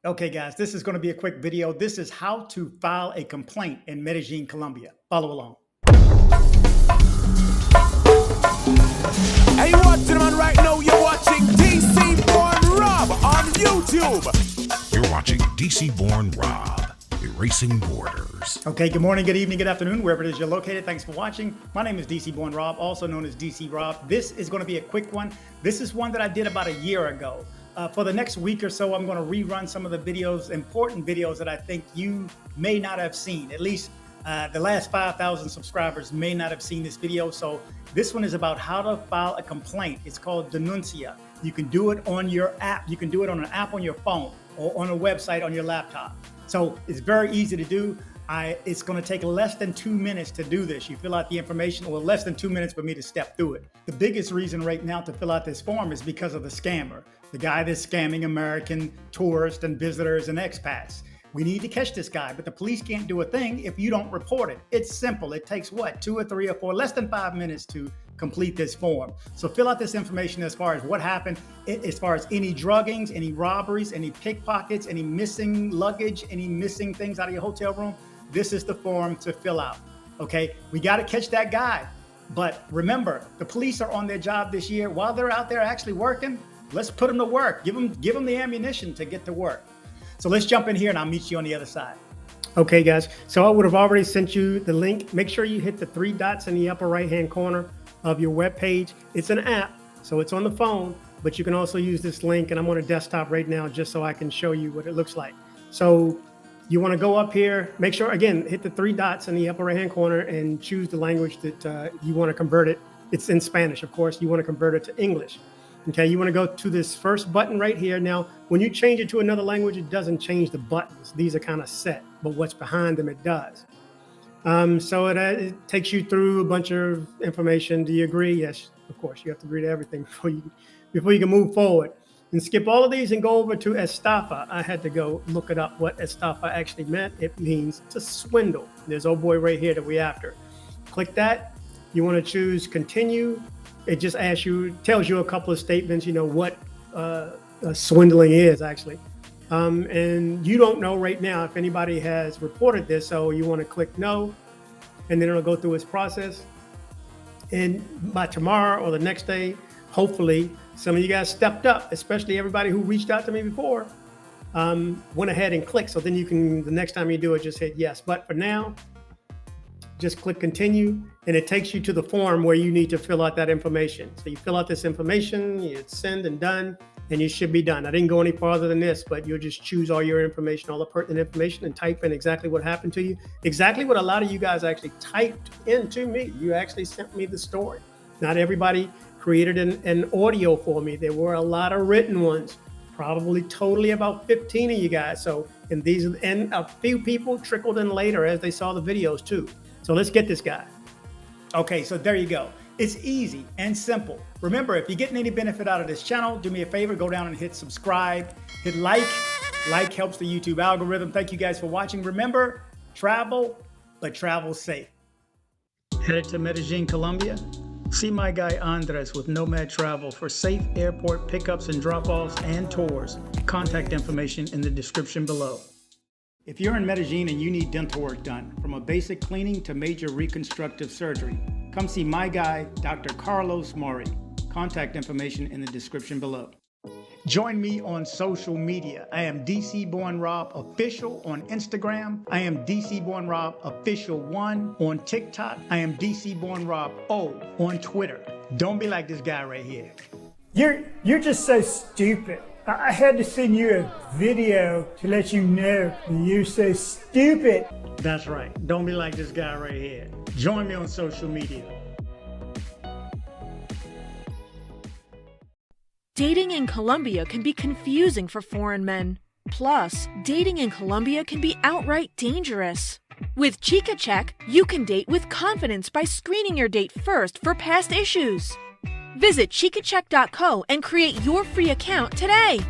Okay, guys, this is going to be a quick video. This is how to file a complaint in Medellin, Colombia. Follow along. Hey, you watching, man? Right now, you're watching DC Born Rob on YouTube. You're watching DC Born Rob, Erasing Borders. Okay, good morning, good evening, good afternoon, wherever it is you're located. Thanks for watching. My name is DC Born Rob, also known as DC Rob. This is going to be a quick one. This is one that I did about a year ago. For the next week or so, I'm going to rerun some of the videos, important videos that I think you may not have seen. At least the last 5,000 subscribers may not have seen this video. So this one is about how to file a complaint. It's called Denuncia. You can do it on your app. You can do it on an app on your phone or on a website on your laptop. So it's very easy to do. It's going to take less than 2 minutes to do this. You fill out the information, or less than 2 minutes for me to step through it. The biggest reason right now to fill out this form is because of the scammer, the guy that's scamming American tourists and visitors and expats. We need to catch this guy, but the police can't do a thing if you don't report it. It's simple. It takes what, 2 or 3 or 4, less than 5 minutes to complete this form. So fill out this information as far as what happened, as far as any druggings, any robberies, any pickpockets, any missing luggage, any missing things out of your hotel room. This is the form to fill out. Okay, we got to catch that guy. But remember, the police are on their job this year. While they're out there actually working, let's put them to work. Give them the ammunition to get to work. So let's jump in here and I'll meet you on the other side. Okay, guys. So I would have already sent you the link. Make sure you hit the 3 dots in the upper right-hand corner of your web page. It's an app, so it's on the phone, but you can also use this link, and I'm on a desktop right now just so I can show you what it looks like. So you want to go up here, make sure, again, hit the 3 dots in the upper right-hand corner and choose the language that you want to convert it. It's in Spanish, of course. You want to convert it to English. Okay, you want to go to this first button right here. Now, when you change it to another language, it doesn't change the buttons. These are kind of set, but what's behind them, it does. So it takes you through a bunch of information. Do you agree? Yes, of course. You have to agree to everything before you can move forward. And skip all of these and go over to estafa. I had to go look it up what estafa actually meant. It means to swindle. There's old boy right here that we after. Click that. You want to choose continue. It just asks you, tells you a couple of statements, you know, what swindling is actually. And you don't know right now if anybody has reported this, so you want to click no, and then it'll go through its process. And by tomorrow or the next day, hopefully, some of you guys stepped up, especially everybody who reached out to me before, went ahead and clicked. So then you can, the next time you do it, just hit yes. But for now, just click continue, and it takes you to the form where you need to fill out that information. So you fill out this information, you hit send and done, and you should be done. I didn't go any farther than this, but you'll just choose all your information, all the pertinent information, and type in exactly what happened to you. Exactly what a lot of you guys actually typed into me. You actually sent me the story. Not everybody created an audio for me. There were a lot of written ones, probably totally about 15 of you guys. So, and a few people trickled in later as they saw the videos too. So let's get this guy. Okay, so there you go. It's easy and simple. Remember, if you're getting any benefit out of this channel, do me a favor, go down and hit subscribe, hit like. Like helps the YouTube algorithm. Thank you guys for watching. Remember, travel, but travel safe. Headed to Medellin, Colombia? See my guy Andres with Nomad Travel for safe airport pickups and drop-offs and tours. Contact information in the description below. If you're in Medellin and you need dental work done, from a basic cleaning to major reconstructive surgery, come see my guy, Dr. Carlos Maury. Contact information in the description below. Join me on social media. I am DC Born Rob Official on Instagram. I am DC Born Rob Official 1 on TikTok. I am DC Born Rob O on Twitter. Don't be like this guy right here. You're just so stupid. I had to send you a video to let you know you're so stupid. That's right. Don't be like this guy right here. Join me on social media. Dating in Colombia can be confusing for foreign men. Plus, dating in Colombia can be outright dangerous. With ChicaCheck, you can date with confidence by screening your date first for past issues. Visit ChicaCheck.co and create your free account today.